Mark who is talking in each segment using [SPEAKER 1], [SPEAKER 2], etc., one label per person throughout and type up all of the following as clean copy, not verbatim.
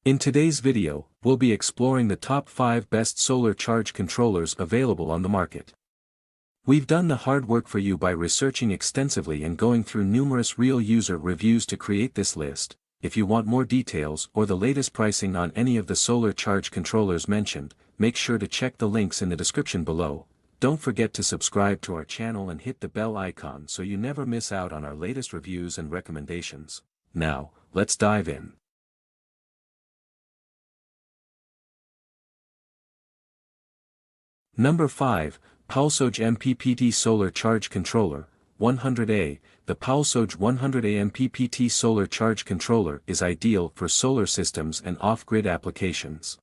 [SPEAKER 1] In today's video, we'll be exploring the top 5 best solar charge controllers available on the market. We've done the hard work for you by researching extensively and going through numerous real user reviews to create this list. If you want more details or the latest pricing on any of the solar charge controllers mentioned, make sure to check the links in the description below. Don't forget to subscribe to our channel and hit the bell icon so you never miss out on our latest reviews and recommendations. Now, let's dive in. Number 5, Powlsojx MPPT Solar Charge Controller, 100A. The Powlsojx 100A MPPT Solar Charge Controller is ideal for solar systems and off-grid applications.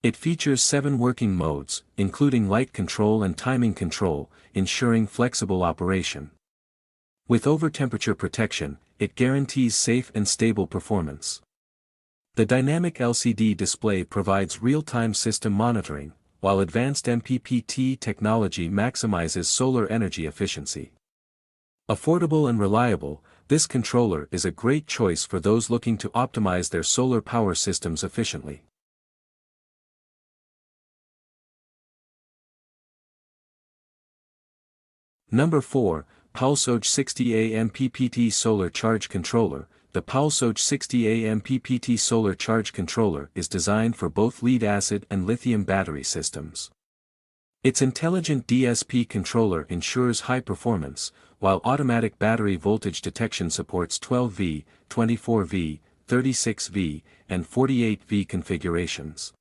[SPEAKER 1] It features 7 working modes, including light control and timing control, ensuring flexible operation. With over-temperature protection, it guarantees safe and stable performance. The dynamic LCD display provides real-time system monitoring, while advanced MPPT technology maximizes solar energy efficiency. Affordable and reliable, this controller is a great choice for those looking to optimize their solar power systems efficiently. Number 4, Powlsojx 60A MPPT Solar Charge Controller. The Powlsojx 60A MPPT Solar Charge Controller is designed for both lead-acid and lithium battery systems. Its intelligent DSP controller ensures high performance, while automatic battery voltage detection supports 12V, 24V, 36V, and 48V configurations.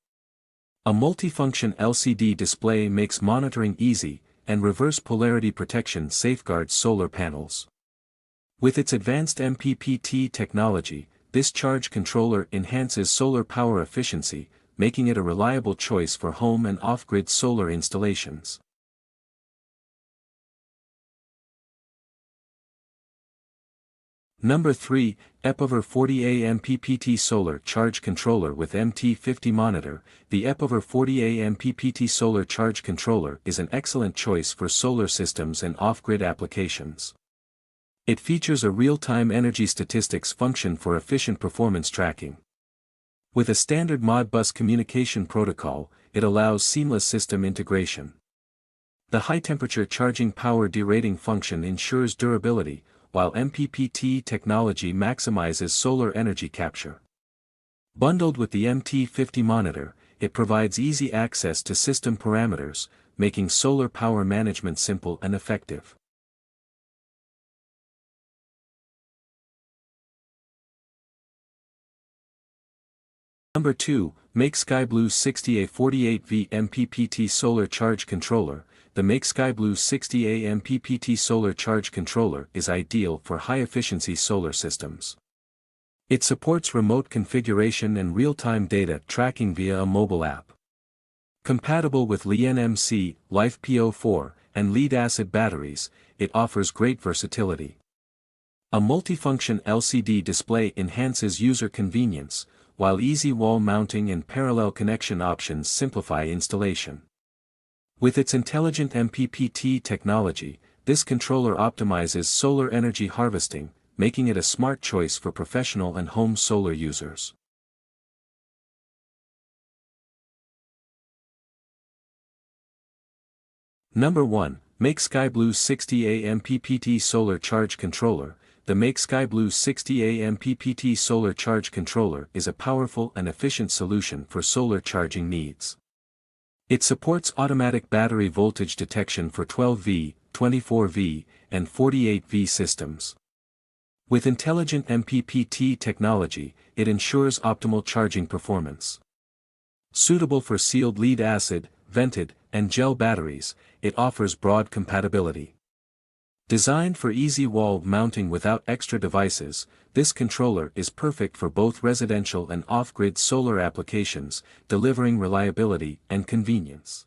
[SPEAKER 1] A multifunction LCD display makes monitoring easy, and reverse polarity protection safeguards solar panels. With its advanced MPPT technology, this charge controller enhances solar power efficiency, making it a reliable choice for home and off-grid solar installations. Number 3, EPEVER 40A MPPT Solar Charge Controller with MT50 Monitor. The EPEVER 40A MPPT Solar Charge Controller is an excellent choice for solar systems and off-grid applications. It features a real-time energy statistics function for efficient performance tracking. With a standard Modbus communication protocol, it allows seamless system integration. The high-temperature charging power derating function ensures durability, while MPPT technology maximizes solar energy capture. Bundled with the MT50 monitor, it provides easy access to system parameters, making solar power management simple and effective. Number 2, MakeSkyBlue 60A 48V MPPT Solar Charge Controller. The MakeSkyBlue 60A MPPT Solar Charge Controller is ideal for high-efficiency solar systems. It supports remote configuration and real-time data tracking via a mobile app. Compatible with Li-NMC, LiFePO4, and lead-acid batteries, it offers great versatility. A multifunction LCD display enhances user convenience, while easy wall mounting and parallel connection options simplify installation. With its intelligent MPPT technology, this controller optimizes solar energy harvesting, making it a smart choice for professional and home solar users. Number 1, MakeSkyBlue 60A MPPT Solar Charge Controller. The MakeSkyBlue 60A MPPT Solar Charge Controller is a powerful and efficient solution for solar charging needs. It supports automatic battery voltage detection for 12V, 24V, and 48V systems. With intelligent MPPT technology, it ensures optimal charging performance. Suitable for sealed lead-acid, vented, and gel batteries, it offers broad compatibility. Designed for easy wall mounting without extra devices, this controller is perfect for both residential and off-grid solar applications, delivering reliability and convenience.